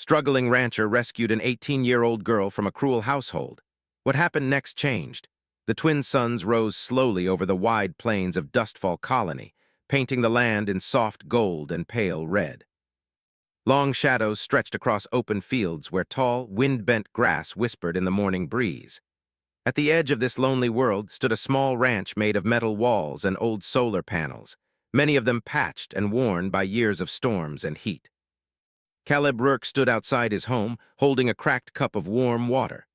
Struggling rancher rescued an 18-year-old girl from a cruel household. What happened next changed. The twin suns rose slowly over the wide plains of Dustfall Colony, painting the land in soft gold and pale red. Long shadows stretched across open fields where tall, wind-bent grass whispered in the morning breeze. At the edge of this lonely world stood a small ranch made of metal walls and old solar panels, many of them patched and worn by years of storms and heat. Caleb Rourke stood outside his home, holding a cracked cup of warm water.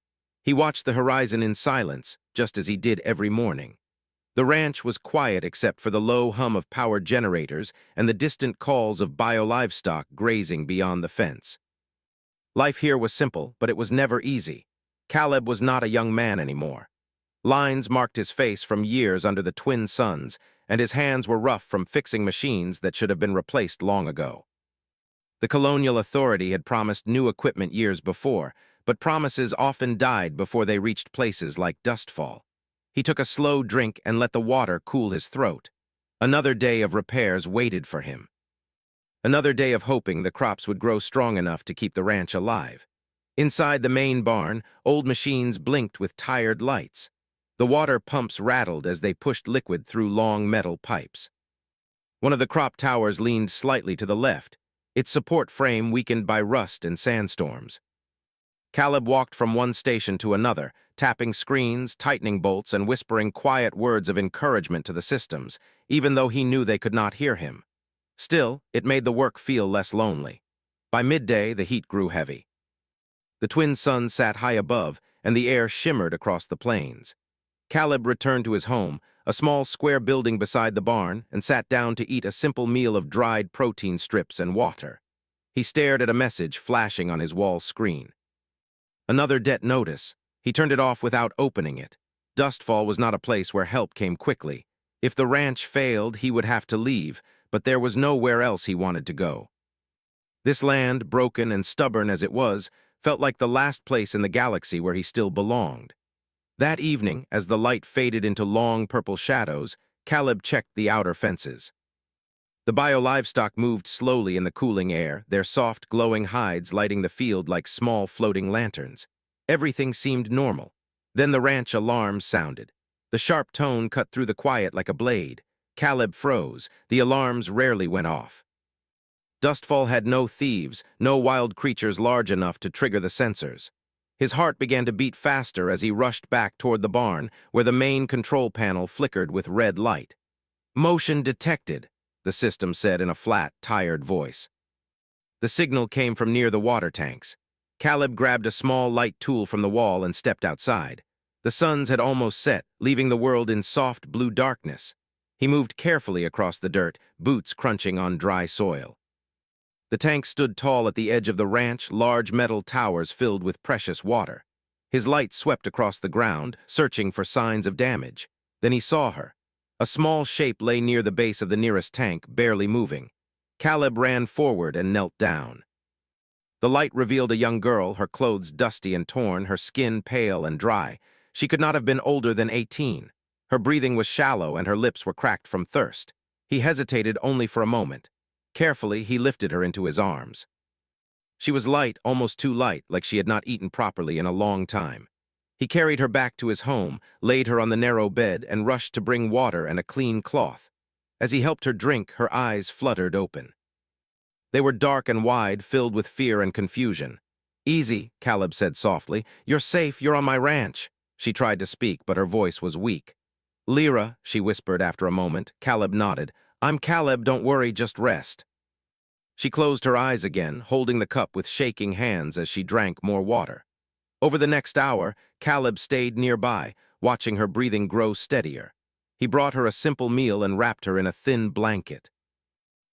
He watched the horizon in silence, just as he did every morning. The ranch was quiet except for the low hum of power generators and the distant calls of bio-livestock grazing beyond the fence. Life here was simple, but it was never easy. Caleb was not a young man anymore. Lines marked his face from years under the twin suns, and his hands were rough from fixing machines that should have been replaced long ago. The colonial authority had promised new equipment years before, but promises often died before they reached places like Dustfall. He took a slow drink and let the water cool his throat. Another day of repairs waited for him. Another day of hoping the crops would grow strong enough to keep the ranch alive. Inside the main barn, old machines blinked with tired lights. The water pumps rattled as they pushed liquid through long metal pipes. One of the crop towers leaned slightly to the left, its support frame weakened by rust and sandstorms. Caleb walked from one station to another, tapping screens, tightening bolts, and whispering quiet words of encouragement to the systems, even though he knew they could not hear him. Still, it made the work feel less lonely. By midday, the heat grew heavy. The twin suns sat high above, and the air shimmered across the plains. Caleb returned to his home, a small square building beside the barn, and sat down to eat a simple meal of dried protein strips and water. He stared at a message flashing on his wall screen. Another debt notice. He turned it off without opening it. Dustfall was not a place where help came quickly. If the ranch failed, he would have to leave, but there was nowhere else he wanted to go. This land, broken and stubborn as it was, felt like the last place in the galaxy where he still belonged. That evening, as the light faded into long purple shadows, Caleb checked the outer fences. The bio-livestock moved slowly in the cooling air, their soft, glowing hides lighting the field like small floating lanterns. Everything seemed normal. Then the ranch alarms sounded. The sharp tone cut through the quiet like a blade. Caleb froze. The alarms rarely went off. Dustfall had no thieves, no wild creatures large enough to trigger the sensors. His heart began to beat faster as he rushed back toward the barn, where the main control panel flickered with red light. "Motion detected," the system said in a flat, tired voice. The signal came from near the water tanks. Caleb grabbed a small, light tool from the wall and stepped outside. The suns had almost set, leaving the world in soft blue darkness. He moved carefully across the dirt, boots crunching on dry soil. The tank stood tall at the edge of the ranch, large metal towers filled with precious water. His light swept across the ground, searching for signs of damage. Then he saw her. A small shape lay near the base of the nearest tank, barely moving. Caleb ran forward and knelt down. The light revealed a young girl, her clothes dusty and torn, her skin pale and dry. She could not have been older than 18. Her breathing was shallow and her lips were cracked from thirst. He hesitated only for a moment. Carefully, he lifted her into his arms. She was light, almost too light, like she had not eaten properly in a long time. He carried her back to his home, laid her on the narrow bed, and rushed to bring water and a clean cloth. As he helped her drink, her eyes fluttered open. They were dark and wide, filled with fear and confusion. "Easy," Caleb said softly. "You're safe, you're on my ranch." She tried to speak, but her voice was weak. "Lyra," she whispered after a moment. Caleb nodded. "I'm Caleb, don't worry, just rest." She closed her eyes again, holding the cup with shaking hands as she drank more water. Over the next hour, Caleb stayed nearby, watching her breathing grow steadier. He brought her a simple meal and wrapped her in a thin blanket.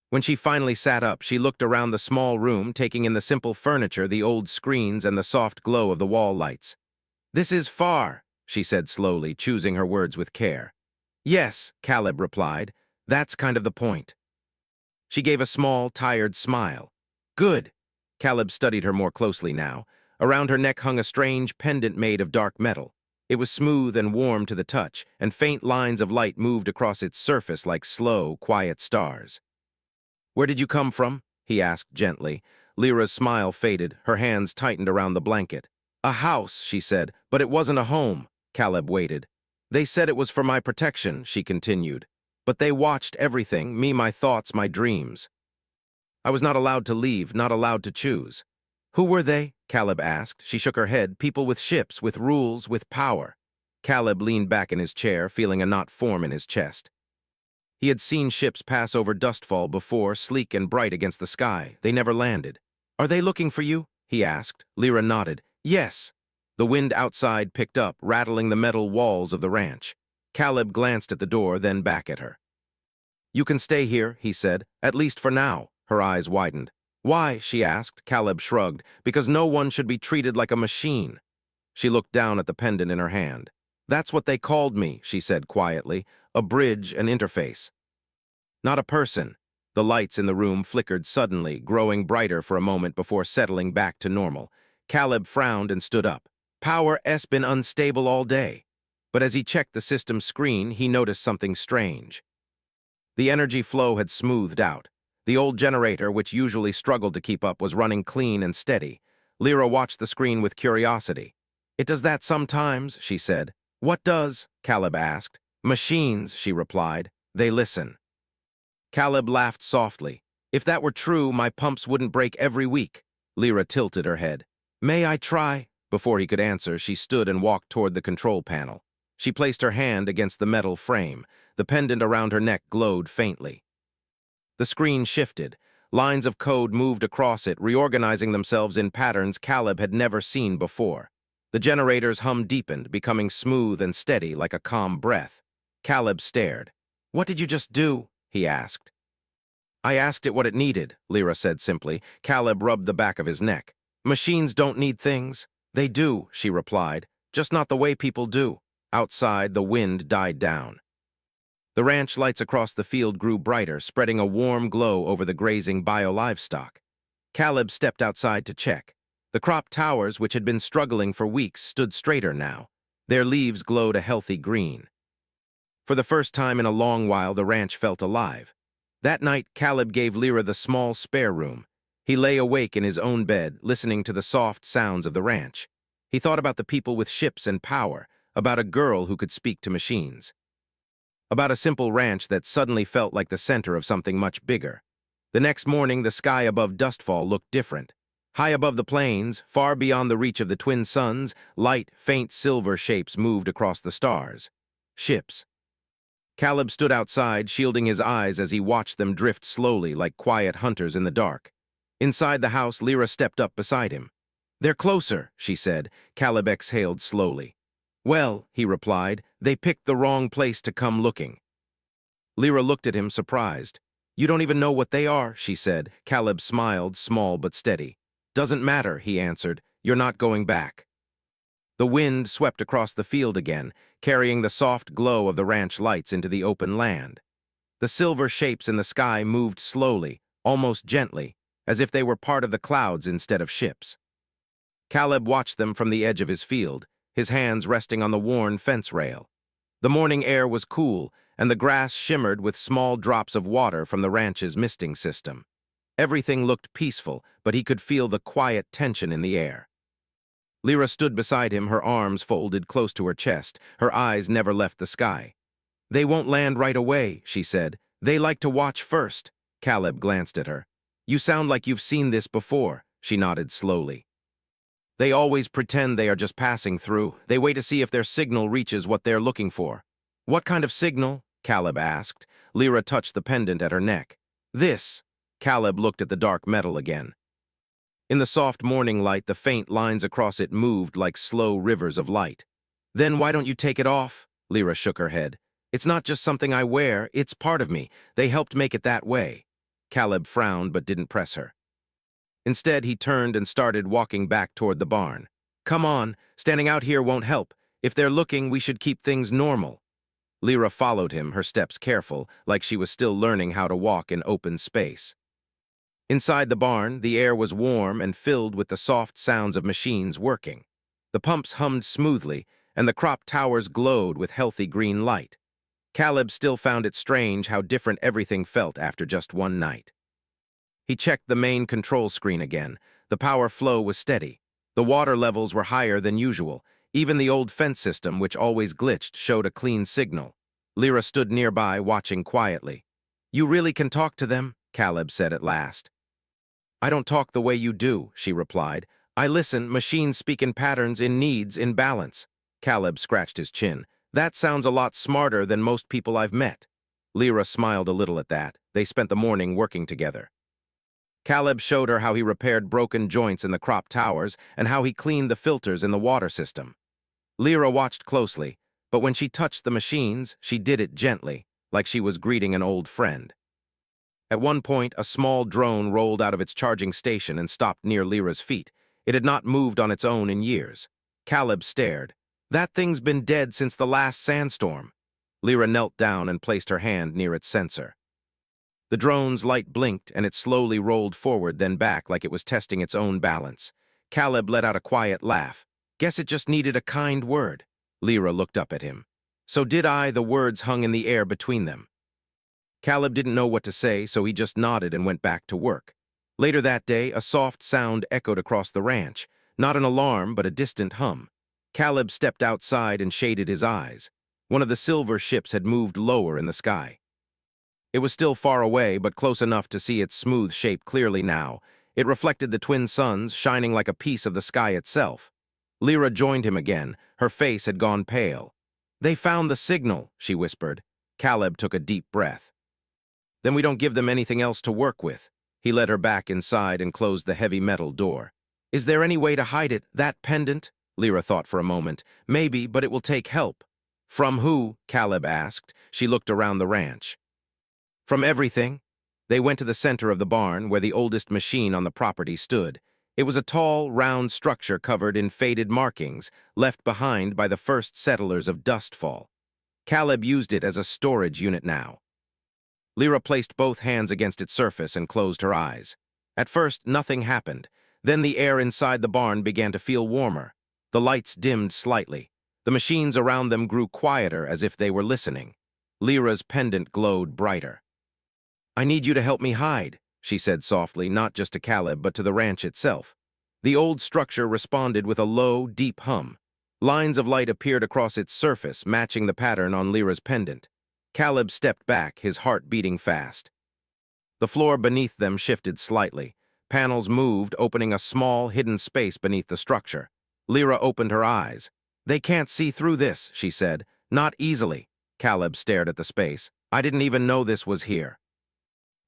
When she finally sat up, she looked around the small room, taking in the simple furniture, the old screens, and the soft glow of the wall lights. "This is far," she said slowly, choosing her words with care. "Yes," Caleb replied. "That's kind of the point." She gave a small, tired smile. "Good." Caleb studied her more closely now. Around her neck hung a strange pendant made of dark metal. It was smooth and warm to the touch, and faint lines of light moved across its surface like slow, quiet stars. "Where did you come from?" he asked gently. Lyra's smile faded, her hands tightened around the blanket. A house, she said, but it wasn't a home. Caleb waited. They said it was for my protection, she continued. But they watched everything, me, my thoughts, my dreams. I was not allowed to leave, not allowed to choose. Who were they? Caleb asked. She shook her head. People with ships, with rules, with power. Caleb leaned back in his chair, feeling a knot form in his chest. He had seen ships pass over Dustfall before, sleek and bright against the sky. They never landed. Are they looking for you? He asked. Lyra nodded. Yes. The wind outside picked up, rattling the metal walls of the ranch. Caleb glanced at the door, then back at her. You can stay here, he said, at least for now. Her eyes widened. Why? She asked. Caleb shrugged. Because no one should be treated like a machine. She looked down at the pendant in her hand. That's what they called me, she said quietly. A bridge, an interface. Not a person. The lights in the room flickered suddenly, growing brighter for a moment before settling back to normal. Caleb frowned and stood up. Power's been unstable all day. But as he checked the system screen, he noticed something strange. The energy flow had smoothed out. The old generator, which usually struggled to keep up, was running clean and steady. Lyra watched the screen with curiosity. It does that sometimes, she said. What does? Caleb asked. Machines, she replied. They listen. Caleb laughed softly. If that were true, my pumps wouldn't break every week. Lyra tilted her head. May I try? Before he could answer, she stood and walked toward the control panel. She placed her hand against the metal frame. The pendant around her neck glowed faintly. The screen shifted. Lines of code moved across it, reorganizing themselves in patterns Caleb had never seen before. The generator's hum deepened, becoming smooth and steady like a calm breath. Caleb stared. What did you just do? He asked. I asked it what it needed, Lyra said simply. Caleb rubbed the back of his neck. Machines don't need things. They do, she replied, just not the way people do. Outside, the wind died down. The ranch lights across the field grew brighter, spreading a warm glow over the grazing bio-livestock. Caleb stepped outside to check. The crop towers, which had been struggling for weeks, stood straighter now. Their leaves glowed a healthy green. For the first time in a long while, the ranch felt alive. That night, Caleb gave Lyra the small spare room. He lay awake in his own bed, listening to the soft sounds of the ranch. He thought about the people with ships and power, about a girl who could speak to machines. About a simple ranch that suddenly felt like the center of something much bigger. The next morning, the sky above Dustfall looked different. High above the plains, far beyond the reach of the twin suns, light, faint silver shapes moved across the stars. Ships. Caleb stood outside, shielding his eyes as he watched them drift slowly like quiet hunters in the dark. Inside the house, Lyra stepped up beside him. They're closer, she said. Caleb exhaled slowly. Well, he replied, they picked the wrong place to come looking. Lyra looked at him, surprised. You don't even know what they are, she said. Caleb smiled, small but steady. Doesn't matter, he answered. You're not going back. The wind swept across the field again, carrying the soft glow of the ranch lights into the open land. The silver shapes in the sky moved slowly, almost gently, as if they were part of the clouds instead of ships. Caleb watched them from the edge of his field, his hands resting on the worn fence rail. The morning air was cool, and the grass shimmered with small drops of water from the ranch's misting system. Everything looked peaceful, but he could feel the quiet tension in the air. Lyra stood beside him, her arms folded close to her chest. Her eyes never left the sky. They won't land right away, she said. They like to watch first. Caleb glanced at her. You sound like you've seen this before, she nodded slowly. They always pretend they are just passing through. They wait to see if their signal reaches what they're looking for. What kind of signal? Caleb asked. Lyra touched the pendant at her neck. This. Caleb looked at the dark metal again. In the soft morning light, the faint lines across it moved like slow rivers of light. Then why don't you take it off? Lyra shook her head. It's not just something I wear, it's part of me. They helped make it that way. Caleb frowned but didn't press her. Instead, he turned and started walking back toward the barn. Come on, standing out here won't help. If they're looking, we should keep things normal. Lyra followed him, her steps careful, like she was still learning how to walk in open space. Inside the barn, the air was warm and filled with the soft sounds of machines working. The pumps hummed smoothly, and the crop towers glowed with healthy green light. Caleb still found it strange how different everything felt after just one night. He checked the main control screen again. The power flow was steady. The water levels were higher than usual. Even the old fence system, which always glitched, showed a clean signal. Lyra stood nearby, watching quietly. "You really can talk to them?" Caleb said at last. "I don't talk the way you do," she replied. "I listen, machines speak in patterns, in needs, in balance." Caleb scratched his chin. "That sounds a lot smarter than most people I've met." Lyra smiled a little at that. They spent the morning working together. Caleb showed her how he repaired broken joints in the crop towers and how he cleaned the filters in the water system. Lyra watched closely, but when she touched the machines, she did it gently, like she was greeting an old friend. At one point, a small drone rolled out of its charging station and stopped near Lyra's feet. It had not moved on its own in years. Caleb stared. "That thing's been dead since the last sandstorm." Lyra knelt down and placed her hand near its sensor. The drone's light blinked, and it slowly rolled forward, then back like it was testing its own balance. Caleb let out a quiet laugh. "Guess it just needed a kind word." Lyra looked up at him. "So did I." The words hung in the air between them. Caleb didn't know what to say, so he just nodded and went back to work. Later that day, a soft sound echoed across the ranch. Not an alarm, but a distant hum. Caleb stepped outside and shaded his eyes. One of the silver ships had moved lower in the sky. It was still far away, but close enough to see its smooth shape clearly now. It reflected the twin suns, shining like a piece of the sky itself. Lyra joined him again. Her face had gone pale. "They found the signal," she whispered. Caleb took a deep breath. "Then we don't give them anything else to work with." He led her back inside and closed the heavy metal door. "Is there any way to hide it, that pendant?" Lyra thought for a moment. "Maybe, but it will take help." "From who?" Caleb asked. She looked around the ranch. "From everything." They went to the center of the barn, where the oldest machine on the property stood. It was a tall, round structure covered in faded markings, left behind by the first settlers of Dustfall. Caleb used it as a storage unit now. Lyra placed both hands against its surface and closed her eyes. At first, nothing happened. Then the air inside the barn began to feel warmer. The lights dimmed slightly. The machines around them grew quieter, as if they were listening. Lyra's pendant glowed brighter. "I need you to help me hide," she said softly, not just to Caleb, but to the ranch itself. The old structure responded with a low, deep hum. Lines of light appeared across its surface, matching the pattern on Lyra's pendant. Caleb stepped back, his heart beating fast. The floor beneath them shifted slightly. Panels moved, opening a small, hidden space beneath the structure. Lyra opened her eyes. "They can't see through this," she said. "Not easily." Caleb stared at the space. "I didn't even know this was here."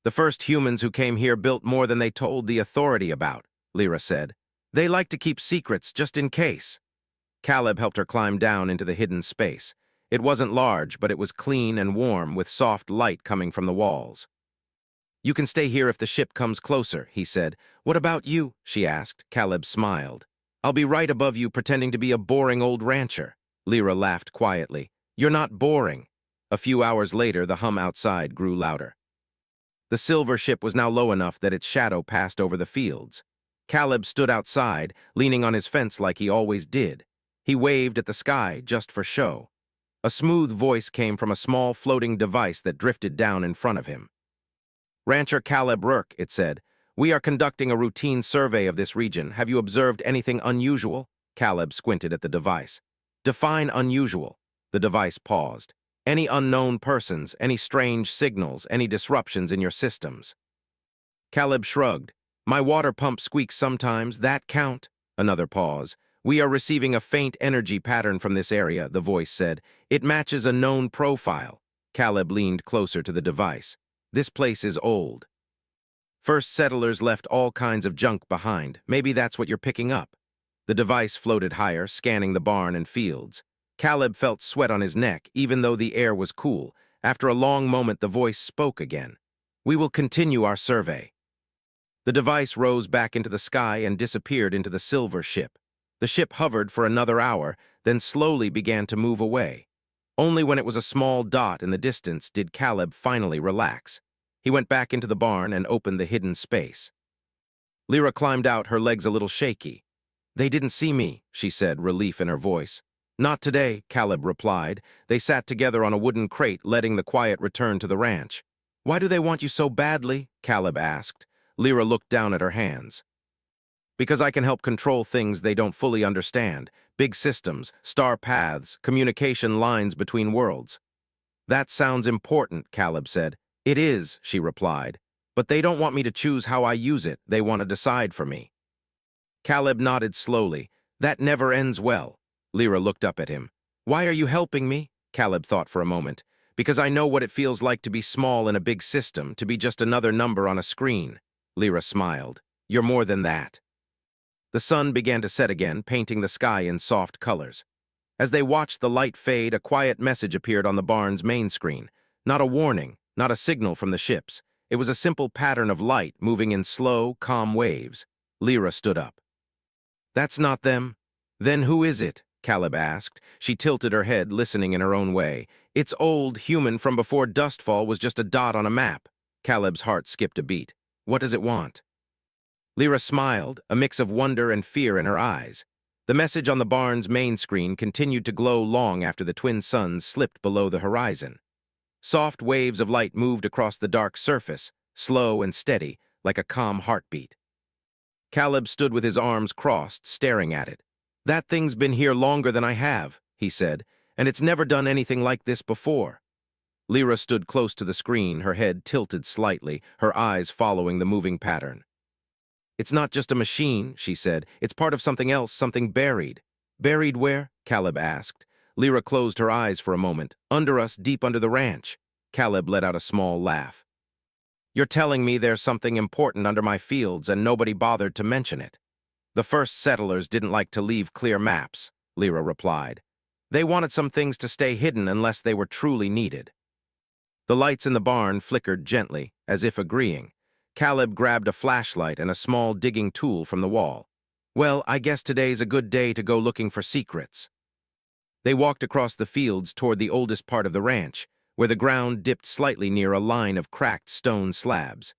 "The first humans who came here built more than they told the authority about," Lyra said. "They like to keep secrets, just in case." Caleb helped her climb down into the hidden space. It wasn't large, but it was clean and warm, with soft light coming from the walls. "You can stay here if the ship comes closer," he said. "What about you?" she asked. Caleb smiled. "I'll be right above you, pretending to be a boring old rancher." Lyra laughed quietly. "You're not boring." A few hours later, the hum outside grew louder. The silver ship was now low enough that its shadow passed over the fields. Caleb stood outside, leaning on his fence like he always did. He waved at the sky, just for show. A smooth voice came from a small floating device that drifted down in front of him. "Rancher Caleb Rourke," it said. "We are conducting a routine survey of this region. Have you observed anything unusual?" Caleb squinted at the device. "Define unusual." The device paused. "Any unknown persons, any strange signals, any disruptions in your systems." Caleb shrugged. "My water pump squeaks sometimes. That count?" Another pause. "We are receiving a faint energy pattern from this area," the voice said. "It matches a known profile." Caleb leaned closer to the device. "This place is old. First settlers left all kinds of junk behind. Maybe that's what you're picking up." The device floated higher, scanning the barn and fields. Caleb felt sweat on his neck, even though the air was cool. After a long moment, the voice spoke again. "We will continue our survey." The device rose back into the sky and disappeared into the silver ship. The ship hovered for another hour, then slowly began to move away. Only when it was a small dot in the distance did Caleb finally relax. He went back into the barn and opened the hidden space. Lyra climbed out, her legs a little shaky. "They didn't see me," she said, relief in her voice. "Not today," Caleb replied. They sat together on a wooden crate, letting the quiet return to the ranch. "Why do they want you so badly?" Caleb asked. Lyra looked down at her hands. Because I can help control things they don't fully understand, big systems, star paths, communication lines between worlds. That sounds important, Caleb said. It is, she replied. But they don't want me to choose how I use it, they want to decide for me. Caleb nodded slowly. That never ends well. Lyra looked up at him. Why are you helping me? Caleb thought for a moment. Because I know what it feels like to be small in a big system, to be just another number on a screen. Lyra smiled. You're more than that. The sun began to set again, painting the sky in soft colors. As they watched the light fade, a quiet message appeared on the barn's main screen. Not a warning, not a signal from the ships. It was a simple pattern of light moving in slow, calm waves. Lyra stood up. That's not them. Then who is it? Caleb asked. She tilted her head, listening in her own way. It's old, human from before Dustfall was just a dot on a map. Caleb's heart skipped a beat. What does it want? Lyra smiled, a mix of wonder and fear in her eyes. The message on the barn's main screen continued to glow long after the twin suns slipped below the horizon. Soft waves of light moved across the dark surface, slow and steady, like a calm heartbeat. Caleb stood with his arms crossed, staring at it. That thing's been here longer than I have, he said, and it's never done anything like this before. Lyra stood close to the screen, her head tilted slightly, her eyes following the moving pattern. It's not just a machine, she said. It's part of something else, something buried. Buried where? Caleb asked. Lyra closed her eyes for a moment. Under us, deep under the ranch. Caleb let out a small laugh. You're telling me there's something important under my fields and nobody bothered to mention it. The first settlers didn't like to leave clear maps, Lyra replied. They wanted some things to stay hidden unless they were truly needed. The lights in the barn flickered gently, as if agreeing. Caleb grabbed a flashlight and a small digging tool from the wall. Well, I guess today's a good day to go looking for secrets. They walked across the fields toward the oldest part of the ranch, where the ground dipped slightly near a line of cracked stone slabs.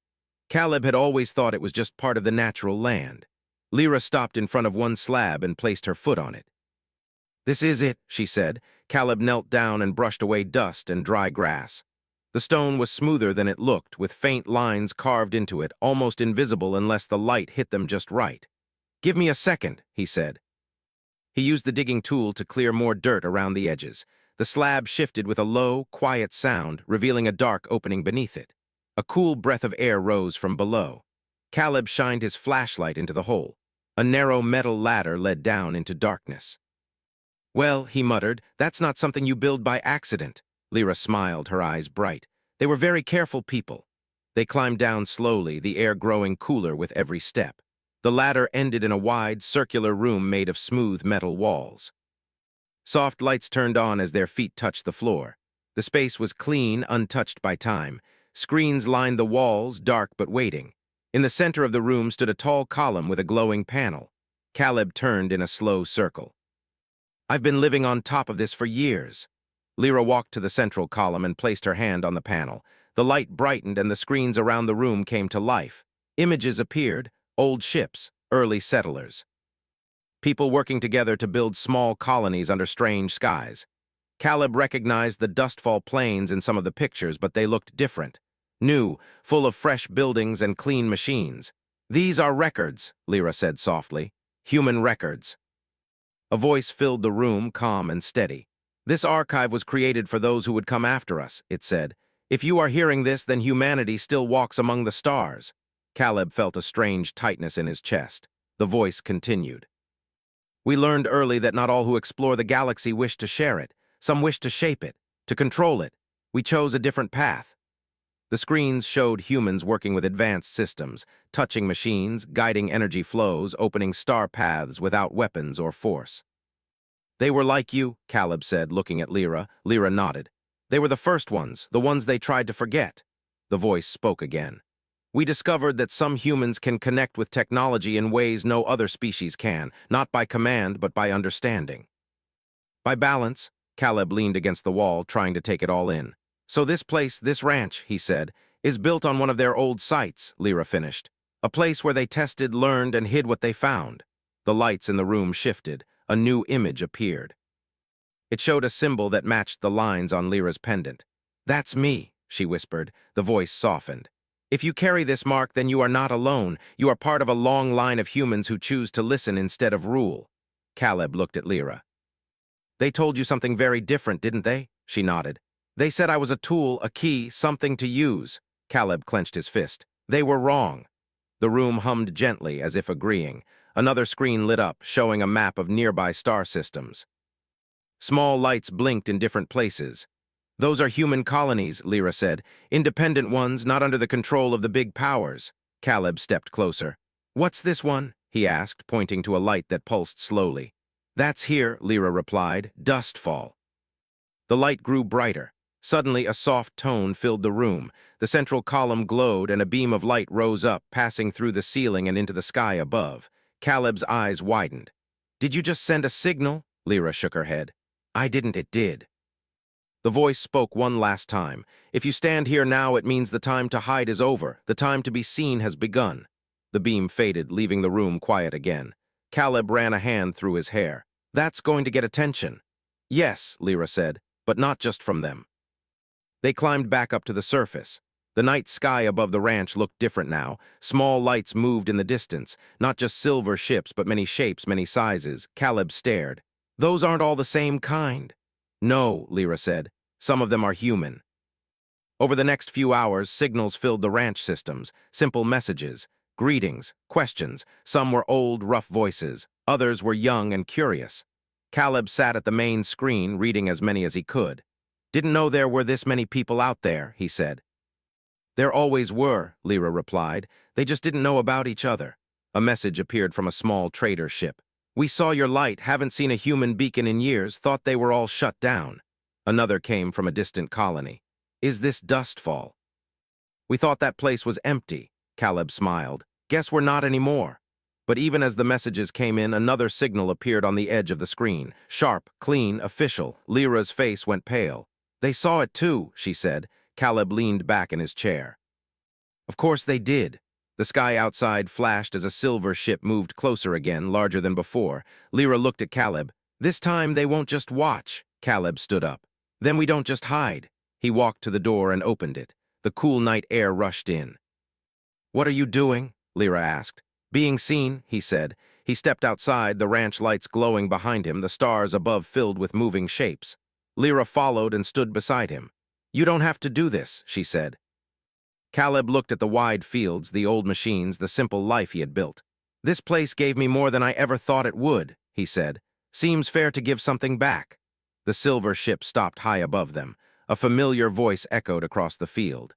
Caleb had always thought it was just part of the natural land. Lyra stopped in front of one slab and placed her foot on it. This is it, she said. Caleb knelt down and brushed away dust and dry grass. The stone was smoother than it looked, with faint lines carved into it, almost invisible unless the light hit them just right. Give me a second, he said. He used the digging tool to clear more dirt around the edges. The slab shifted with a low, quiet sound, revealing a dark opening beneath it. A cool breath of air rose from below. Caleb shined his flashlight into the hole. A narrow metal ladder led down into darkness. Well, he muttered, that's not something you build by accident. Lyra smiled, her eyes bright. They were very careful people. They climbed down slowly, the air growing cooler with every step. The ladder ended in a wide, circular room made of smooth metal walls. Soft lights turned on as their feet touched the floor. The space was clean, untouched by time. Screens lined the walls, dark but waiting. In the center of the room stood a tall column with a glowing panel. Caleb turned in a slow circle. I've been living on top of this for years. Lyra walked to the central column and placed her hand on the panel. The light brightened and the screens around the room came to life. Images appeared, old ships, early settlers. People working together to build small colonies under strange skies. Caleb recognized the Dustfall plains in some of the pictures, but they looked different. New, full of fresh buildings and clean machines. These are records, Lyra said softly. Human records. A voice filled the room, calm and steady. This archive was created for those who would come after us, it said. If you are hearing this, then humanity still walks among the stars. Caleb felt a strange tightness in his chest. The voice continued. We learned early that not all who explore the galaxy wish to share it. Some wish to shape it, to control it. We chose a different path. The screens showed humans working with advanced systems, touching machines, guiding energy flows, opening star paths without weapons or force. They were like you, Caleb said, looking at Lyra. Lyra nodded. They were the first ones, the ones they tried to forget. The voice spoke again. We discovered that some humans can connect with technology in ways no other species can, not by command, but by understanding. By balance, Caleb leaned against the wall, trying to take it all in. So this place, this ranch, he said, is built on one of their old sites, Lyra finished. A place where they tested, learned, and hid what they found. The lights in the room shifted. A new image appeared. It showed a symbol that matched the lines on Lyra's pendant. That's me, she whispered. The voice softened. If you carry this mark, then you are not alone. You are part of a long line of humans who choose to listen instead of rule. Caleb looked at Lyra. They told you something very different, didn't they? She nodded. They said I was a tool, a key, something to use. Caleb clenched his fist. They were wrong. The room hummed gently, as if agreeing. Another screen lit up, showing a map of nearby star systems. Small lights blinked in different places. Those are human colonies, Lyra said. Independent ones, not under the control of the big powers. Caleb stepped closer. What's this one? He asked, pointing to a light that pulsed slowly. That's here, Lyra replied. Dustfall. The light grew brighter. Suddenly, a soft tone filled the room. The central column glowed, and a beam of light rose up, passing through the ceiling and into the sky above. Caleb's eyes widened. Did you just send a signal? Lyra shook her head. I didn't, it did. The voice spoke one last time. If you stand here now, it means the time to hide is over. The time to be seen has begun. The beam faded, leaving the room quiet again. Caleb ran a hand through his hair. That's going to get attention. Yes, Lyra said, but not just from them. They climbed back up to the surface. The night sky above the ranch looked different now. Small lights moved in the distance, not just silver ships, but many shapes, many sizes. Caleb stared. Those aren't all the same kind. No, Lyra said. Some of them are human. Over the next few hours, signals filled the ranch systems, simple messages, greetings, questions. Some were old, rough voices. Others were young and curious. Caleb sat at the main screen, reading as many as he could. Didn't know there were this many people out there, he said. There always were, Lyra replied. They just didn't know about each other. A message appeared from a small trader ship. We saw your light, haven't seen a human beacon in years, thought they were all shut down. Another came from a distant colony. Is this Dustfall? We thought that place was empty, Caleb smiled. Guess we're not anymore. But even as the messages came in, another signal appeared on the edge of the screen. Sharp, clean, official. Lyra's face went pale. They saw it too, she said. Caleb leaned back in his chair. Of course they did. The sky outside flashed as a silver ship moved closer again, larger than before. Lyra looked at Caleb. This time they won't just watch. Caleb stood up. Then we don't just hide. He walked to the door and opened it. The cool night air rushed in. What are you doing? Lyra asked. Being seen, he said. He stepped outside, the ranch lights glowing behind him, the stars above filled with moving shapes. Lyra followed and stood beside him. You don't have to do this, she said. Caleb looked at the wide fields, the old machines, the simple life he had built. This place gave me more than I ever thought it would, he said. Seems fair to give something back. The silver ship stopped high above them. A familiar voice echoed across the field.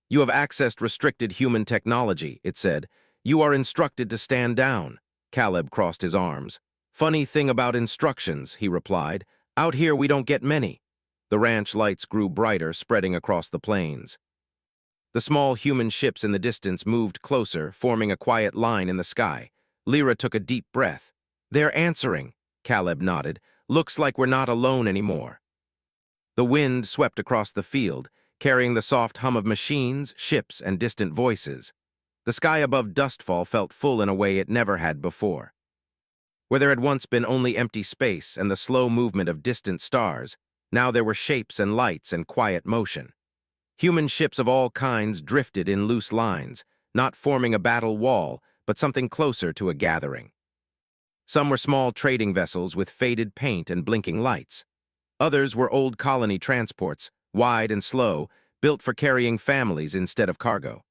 You have accessed restricted human technology, it said. You are instructed to stand down. Caleb crossed his arms. Funny thing about instructions, he replied. Out here we don't get many. The ranch lights grew brighter, spreading across the plains. The small human ships in the distance moved closer, forming a quiet line in the sky. Lyra took a deep breath. They're answering, Caleb nodded. Looks like we're not alone anymore. The wind swept across the field, carrying the soft hum of machines, ships, and distant voices. The sky above Dustfall felt full in a way it never had before. Where there had once been only empty space and the slow movement of distant stars, now there were shapes and lights and quiet motion. Human ships of all kinds drifted in loose lines, not forming a battle wall, but something closer to a gathering. Some were small trading vessels with faded paint and blinking lights. Others were old colony transports, wide and slow, built for carrying families instead of cargo.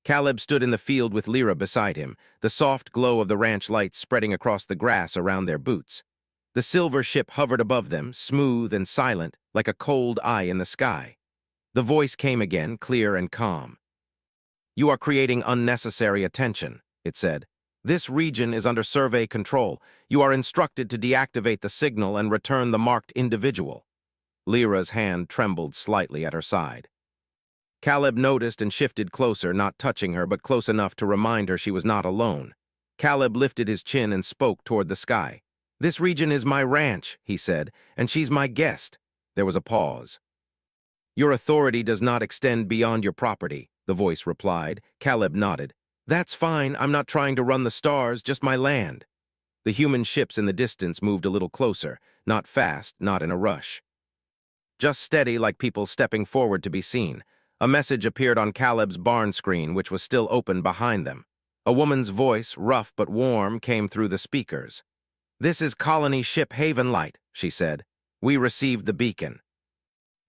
Caleb stood in the field with Lyra beside him, the soft glow of the ranch lights spreading across the grass around their boots. The silver ship hovered above them, smooth and silent, like a cold eye in the sky. The voice came again, clear and calm. You are creating unnecessary attention, it said. This region is under survey control. You are instructed to deactivate the signal and return the marked individual. Lyra's hand trembled slightly at her side. Caleb noticed and shifted closer, not touching her, but close enough to remind her she was not alone. Caleb lifted his chin and spoke toward the sky. This region is my ranch, he said, and she's my guest. There was a pause. Your authority does not extend beyond your property, the voice replied. Caleb nodded. That's fine, I'm not trying to run the stars, just my land. The human ships in the distance moved a little closer, not fast, not in a rush. Just steady, like people stepping forward to be seen. A message appeared on Caleb's barn screen, which was still open behind them. A woman's voice, rough but warm, came through the speakers. "This is Colony Ship Haven Light," she said. "We received the beacon.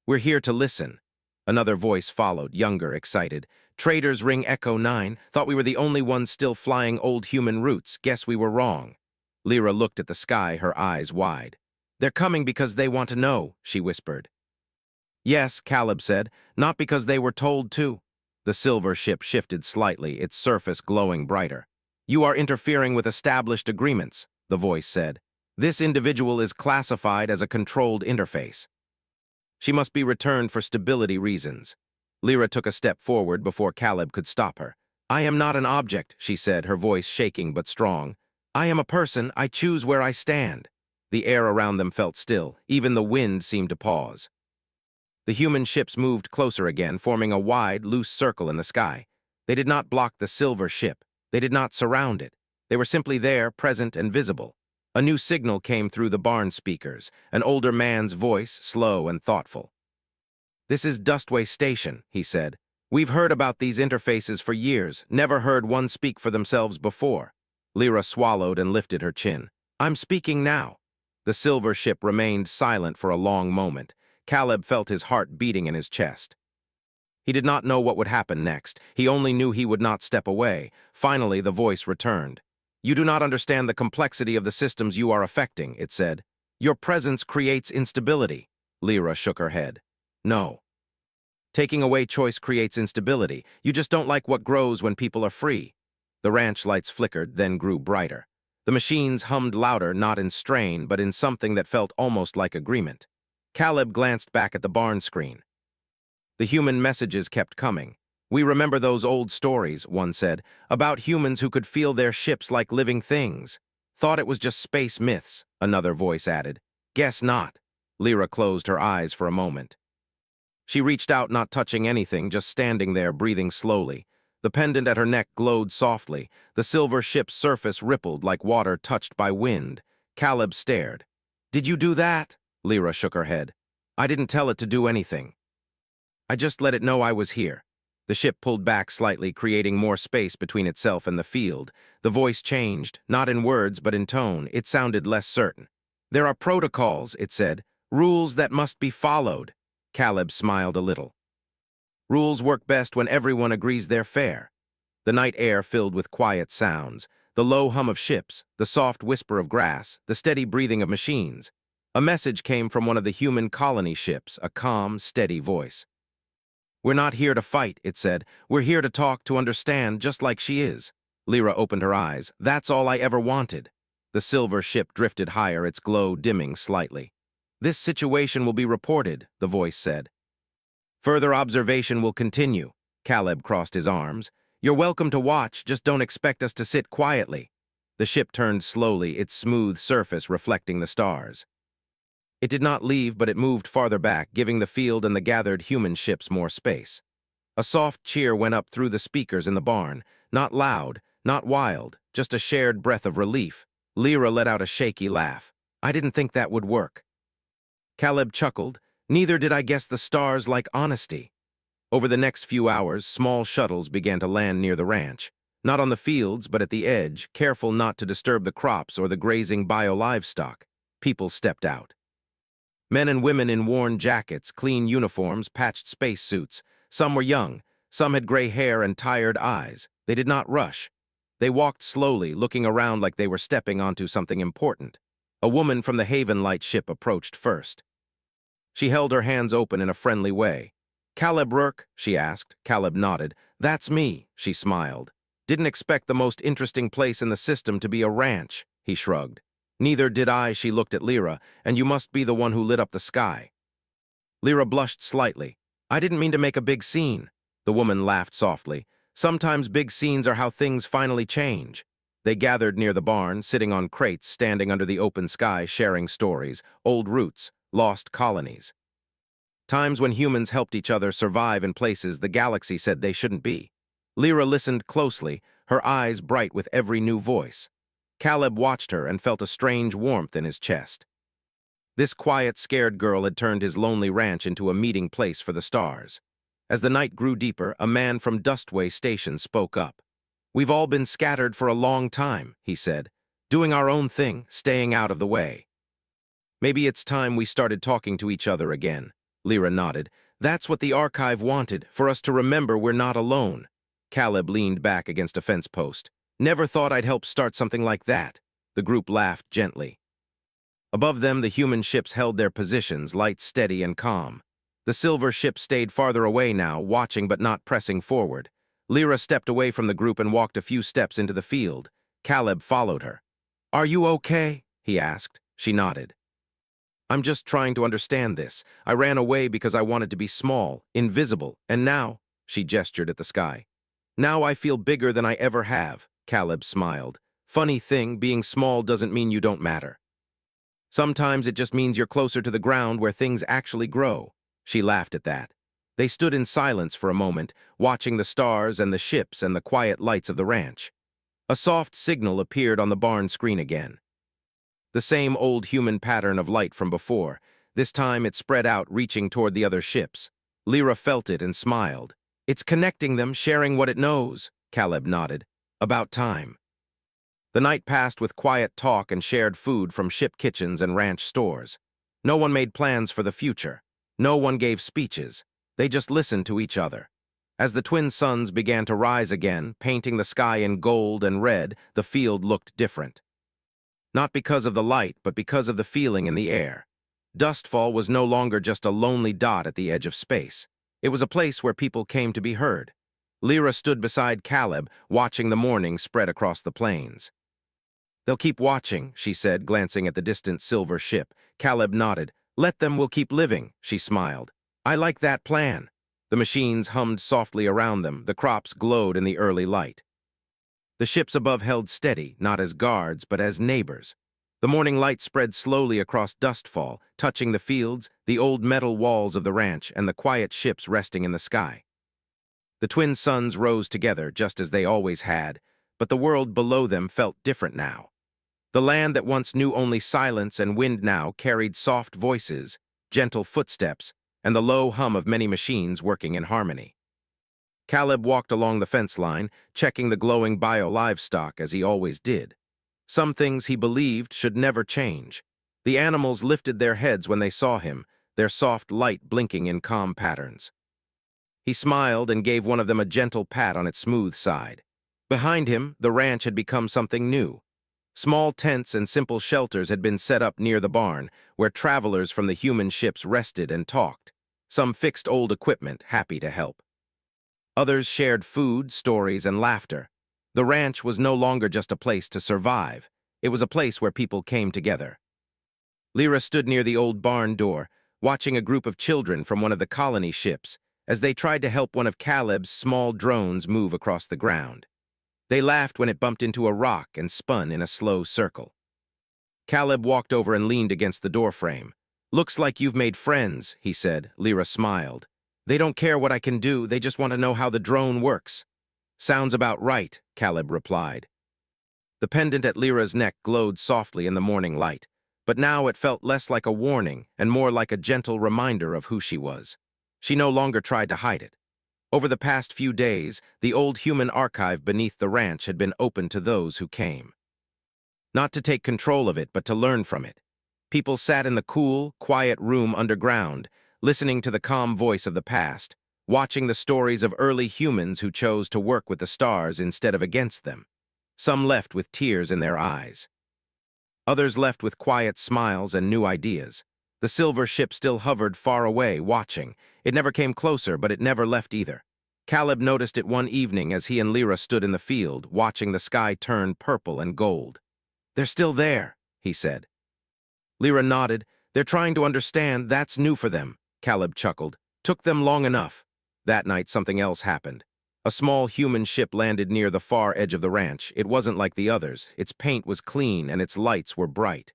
We're here to listen." Another voice followed, younger, excited. "Traders ring Echo 9. Thought we were the only ones still flying old human routes. Guess we were wrong." Lyra looked at the sky, her eyes wide. "They're coming because they want to know," she whispered. "Yes," Caleb said, "not because they were told to." The silver ship shifted slightly, its surface glowing brighter. "You are interfering with established agreements," the voice said. "This individual is classified as a controlled interface. She must be returned for stability reasons." Lyra took a step forward before Caleb could stop her. "I am not an object," she said, her voice shaking but strong. "I am a person. I choose where I stand." The air around them felt still. Even the wind seemed to pause. The human ships moved closer again, forming a wide, loose circle in the sky. They did not block the silver ship. They did not surround it. They were simply there, present and visible. A new signal came through the barn speakers, an older man's voice, slow and thoughtful. "This is Dustway Station," he said. "We've heard about these interfaces for years, never heard one speak for themselves before." Lyra swallowed and lifted her chin. "I'm speaking now." The silver ship remained silent for a long moment. Caleb felt his heart beating in his chest. He did not know what would happen next. He only knew he would not step away. Finally, the voice returned. "You do not understand the complexity of the systems you are affecting," it said. "Your presence creates instability." Lyra shook her head. "No. Taking away choice creates instability. You just don't like what grows when people are free." The ranch lights flickered, then grew brighter. The machines hummed louder, not in strain, but in something that felt almost like agreement. Caleb glanced back at the barn screen. The human messages kept coming. "We remember those old stories," one said, "about humans who could feel their ships like living things." "Thought it was just space myths," another voice added. "Guess not." Lyra closed her eyes for a moment. She reached out, not touching anything, just standing there, breathing slowly. The pendant at her neck glowed softly. The silver ship's surface rippled like water touched by wind. Caleb stared. "Did you do that?" Lyra shook her head. "I didn't tell it to do anything. I just let it know I was here." The ship pulled back slightly, creating more space between itself and the field. The voice changed, not in words but in tone. It sounded less certain. "There are protocols," it said, "rules that must be followed." Caleb smiled a little. "Rules work best when everyone agrees they're fair." The night air filled with quiet sounds, the low hum of ships, the soft whisper of grass, the steady breathing of machines. A message came from one of the human colony ships, a calm, steady voice. "We're not here to fight," it said. "We're here to talk, to understand, just like she is." Lyra opened her eyes. "That's all I ever wanted." The silver ship drifted higher, its glow dimming slightly. "This situation will be reported," the voice said. "Further observation will continue." Caleb crossed his arms. "You're welcome to watch, just don't expect us to sit quietly." The ship turned slowly, its smooth surface reflecting the stars. It did not leave, but it moved farther back, giving the field and the gathered human ships more space. A soft cheer went up through the speakers in the barn, not loud, not wild, just a shared breath of relief. Lyra let out a shaky laugh. "I didn't think that would work." Caleb chuckled. "Neither did I guess the stars like honesty." Over the next few hours, small shuttles began to land near the ranch. Not on the fields, but at the edge, careful not to disturb the crops or the grazing bio-livestock. People stepped out. Men and women in worn jackets, clean uniforms, patched spacesuits. Some were young, some had gray hair and tired eyes. They did not rush. They walked slowly, looking around like they were stepping onto something important. A woman from the Haven Light ship approached first. She held her hands open in a friendly way. "Caleb Rourke?" she asked. Caleb nodded. "That's me," she smiled. "Didn't expect the most interesting place in the system to be a ranch," he shrugged. "Neither did I," she looked at Lyra, "and you must be the one who lit up the sky." Lyra blushed slightly. "I didn't mean to make a big scene." The woman laughed softly. "Sometimes big scenes are how things finally change." They gathered near the barn, sitting on crates, standing under the open sky, sharing stories, old roots, lost colonies. Times when humans helped each other survive in places the galaxy said they shouldn't be. Lyra listened closely, her eyes bright with every new voice. Caleb watched her and felt a strange warmth in his chest. This quiet, scared girl had turned his lonely ranch into a meeting place for the stars. As the night grew deeper, a man from Dustway Station spoke up. "We've all been scattered for a long time," he said, "doing our own thing, staying out of the way. Maybe it's time we started talking to each other again." Lyra nodded. "That's what the archive wanted, for us to remember we're not alone." Caleb leaned back against a fence post. "Never thought I'd help start something like that." The group laughed gently. Above them, the human ships held their positions, lights steady and calm. The silver ship stayed farther away now, watching but not pressing forward. Lyra stepped away from the group and walked a few steps into the field. Caleb followed her. "Are you okay?" he asked. She nodded. "I'm just trying to understand this. I ran away because I wanted to be small, invisible, and now," she gestured at the sky. "Now I feel bigger than I ever have." Caleb smiled. "Funny thing, being small doesn't mean you don't matter. Sometimes it just means you're closer to the ground where things actually grow." She laughed at that. They stood in silence for a moment, watching the stars and the ships and the quiet lights of the ranch. A soft signal appeared on the barn screen again. The same old human pattern of light from before. This time it spread out, reaching toward the other ships. Lyra felt it and smiled. "It's connecting them, sharing what it knows." Caleb nodded. "About time." The night passed with quiet talk and shared food from ship kitchens and ranch stores. No one made plans for the future. No one gave speeches. They just listened to each other. As the twin suns began to rise again, painting the sky in gold and red, the field looked different. Not because of the light, but because of the feeling in the air. Dustfall was no longer just a lonely dot at the edge of space. It was a place where people came to be heard. Lyra stood beside Caleb, watching the morning spread across the plains. "They'll keep watching," she said, glancing at the distant silver ship. Caleb nodded. "Let them, we'll keep living," she smiled. "I like that plan." The machines hummed softly around them, the crops glowed in the early light. The ships above held steady, not as guards, but as neighbors. The morning light spread slowly across Dustfall, touching the fields, the old metal walls of the ranch, and the quiet ships resting in the sky. The twin suns rose together, just as they always had, but the world below them felt different now. The land that once knew only silence and wind now carried soft voices, gentle footsteps, and the low hum of many machines working in harmony. Caleb walked along the fence line, checking the glowing bio-livestock as he always did. Some things he believed should never change. The animals lifted their heads when they saw him, their soft light blinking in calm patterns. He smiled and gave one of them a gentle pat on its smooth side. Behind him, the ranch had become something new. Small tents and simple shelters had been set up near the barn, where travelers from the human ships rested and talked. Some fixed old equipment, happy to help. Others shared food, stories, and laughter. The ranch was no longer just a place to survive. It was a place where people came together. Lyra stood near the old barn door, watching a group of children from one of the colony ships as they tried to help one of Caleb's small drones move across the ground. They laughed when it bumped into a rock and spun in a slow circle. Caleb walked over and leaned against the doorframe. "Looks like you've made friends," he said. Lyra smiled. "They don't care what I can do, they just want to know how the drone works." "Sounds about right," Caleb replied. The pendant at Lyra's neck glowed softly in the morning light, but now it felt less like a warning and more like a gentle reminder of who she was. She no longer tried to hide it. Over the past few days, the old human archive beneath the ranch had been open to those who came. Not to take control of it, but to learn from it. People sat in the cool, quiet room underground, listening to the calm voice of the past, watching the stories of early humans who chose to work with the stars instead of against them. Some left with tears in their eyes. Others left with quiet smiles and new ideas. The silver ship still hovered far away, watching. It never came closer, but it never left either. Caleb noticed it one evening as he and Lyra stood in the field, watching the sky turn purple and gold. "They're still there," he said. Lyra nodded. "They're trying to understand, that's new for them." Caleb chuckled. "Took them long enough." That night, something else happened. A small human ship landed near the far edge of the ranch. It wasn't like the others. Its paint was clean and its lights were bright.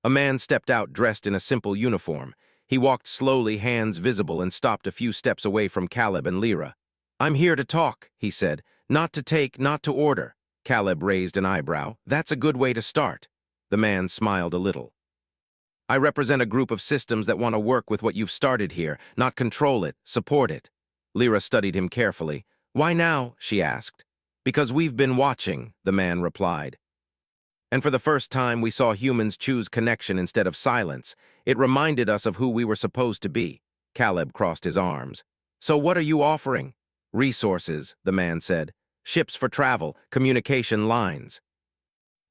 A man stepped out dressed in a simple uniform. He walked slowly, hands visible, and stopped a few steps away from Caleb and Lyra. "I'm here to talk," he said. "Not to take, not to order." Caleb raised an eyebrow. "That's a good way to start." The man smiled a little. "I represent a group of systems that want to work with what you've started here, not control it, support it." Lyra studied him carefully. "Why now?" she asked. "Because we've been watching," the man replied. And for the first time we saw humans choose connection instead of silence. It reminded us of who we were supposed to be. Caleb crossed his arms. "So what are you offering?" "Resources," the man said. "Ships for travel, communication lines.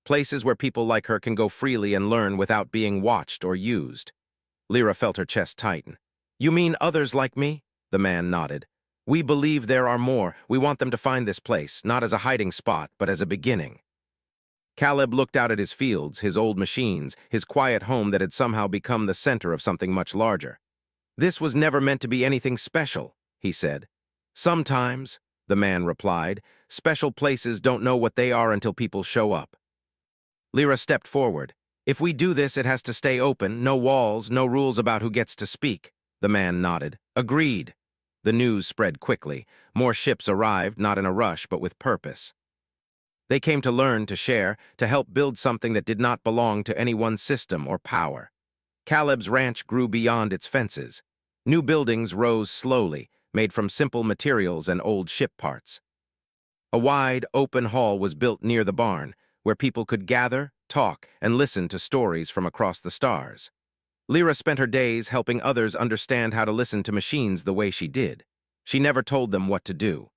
Places where people like her can go freely and learn without being watched or used." Lyra felt her chest tighten. "You mean others like me?" The man nodded. "We believe there are more. We want them to find this place, not as a hiding spot, but as a beginning." Caleb looked out at his fields, his old machines, his quiet home that had somehow become the center of something much larger. "This was never meant to be anything special," he said. "Sometimes," the man replied, "special places don't know what they are until people show up." Lyra stepped forward. "If we do this, it has to stay open, no walls, no rules about who gets to speak." The man nodded. "Agreed." The news spread quickly. More ships arrived, not in a rush, but with purpose. They came to learn, to share, to help build something that did not belong to any one system or power. Caleb's ranch grew beyond its fences. New buildings rose slowly, made from simple materials and old ship parts. A wide, open hall was built near the barn, where people could gather, talk, and listen to stories from across the stars. Lyra spent her days helping others understand how to listen to machines the way she did. She never told them what to do.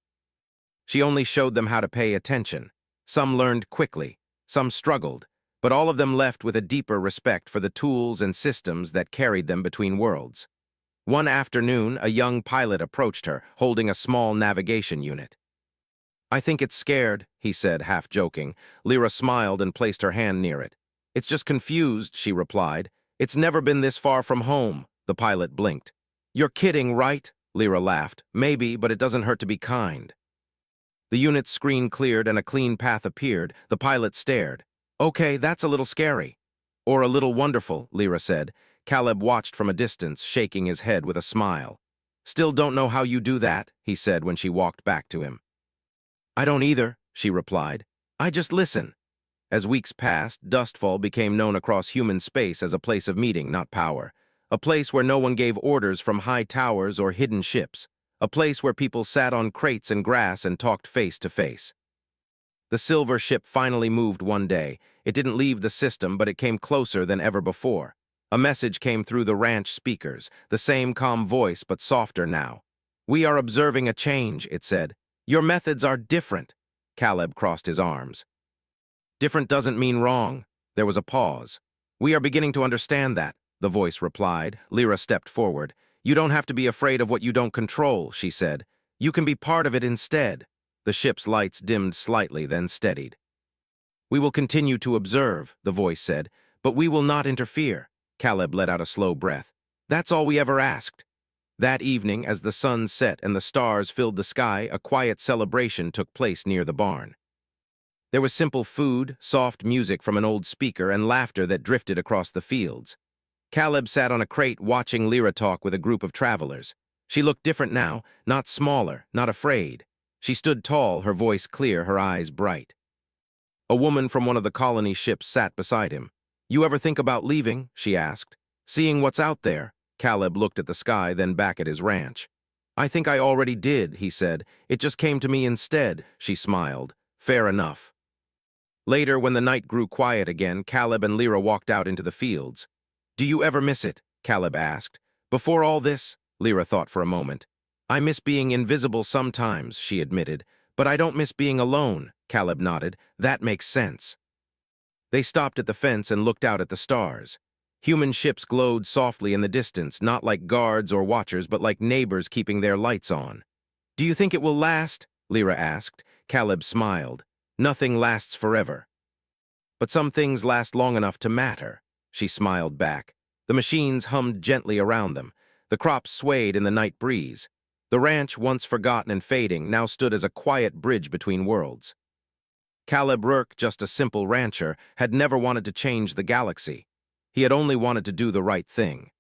She only showed them how to pay attention. Some learned quickly, some struggled, but all of them left with a deeper respect for the tools and systems that carried them between worlds. One afternoon, a young pilot approached her, holding a small navigation unit. "I think it's scared," he said, half joking. Lyra smiled and placed her hand near it. "It's just confused," she replied. "It's never been this far from home." The pilot blinked. "You're kidding, right?" Lyra laughed. "Maybe, but it doesn't hurt to be kind." The unit's screen cleared and a clean path appeared. The pilot stared. "Okay, that's a little scary." "Or a little wonderful," Lyra said. Caleb watched from a distance, shaking his head with a smile. "Still don't know how you do that," he said when she walked back to him. "I don't either," she replied. "I just listen." As weeks passed, Dustfall became known across human space as a place of meeting, not power. A place where no one gave orders from high towers or hidden ships. A place where people sat on crates and grass and talked face to face. The silver ship finally moved one day. It didn't leave the system, but it came closer than ever before. A message came through the ranch speakers, the same calm voice, but softer now. "We are observing a change," it said. "Your methods are different." Caleb crossed his arms. "Different doesn't mean wrong." There was a pause. "We are beginning to understand that," the voice replied. Lyra stepped forward. "You don't have to be afraid of what you don't control," she said. "You can be part of it instead." The ship's lights dimmed slightly, then steadied. "We will continue to observe," the voice said, "but we will not interfere." Caleb let out a slow breath. "That's all we ever asked." That evening, as the sun set and the stars filled the sky, a quiet celebration took place near the barn. There was simple food, soft music from an old speaker, and laughter that drifted across the fields. Caleb sat on a crate watching Lyra talk with a group of travelers. She looked different now, not smaller, not afraid. She stood tall, her voice clear, her eyes bright. A woman from one of the colony ships sat beside him. "You ever think about leaving?" she asked. "Seeing what's out there?" Caleb looked at the sky, then back at his ranch. "I think I already did," he said. "It just came to me instead." She smiled. "Fair enough." Later, when the night grew quiet again, Caleb and Lyra walked out into the fields. "Do you ever miss it?" Caleb asked. "Before all this?" Lyra thought for a moment. "I miss being invisible sometimes," she admitted. "But I don't miss being alone." Caleb nodded. "That makes sense." They stopped at the fence and looked out at the stars. Human ships glowed softly in the distance, not like guards or watchers, but like neighbors keeping their lights on. "Do you think it will last?" Lyra asked. Caleb smiled. "Nothing lasts forever. But some things last long enough to matter." She smiled back. The machines hummed gently around them. The crops swayed in the night breeze. The ranch, once forgotten and fading, now stood as a quiet bridge between worlds. Caleb Rourke, just a simple rancher, had never wanted to change the galaxy. He had only wanted to do the right thing.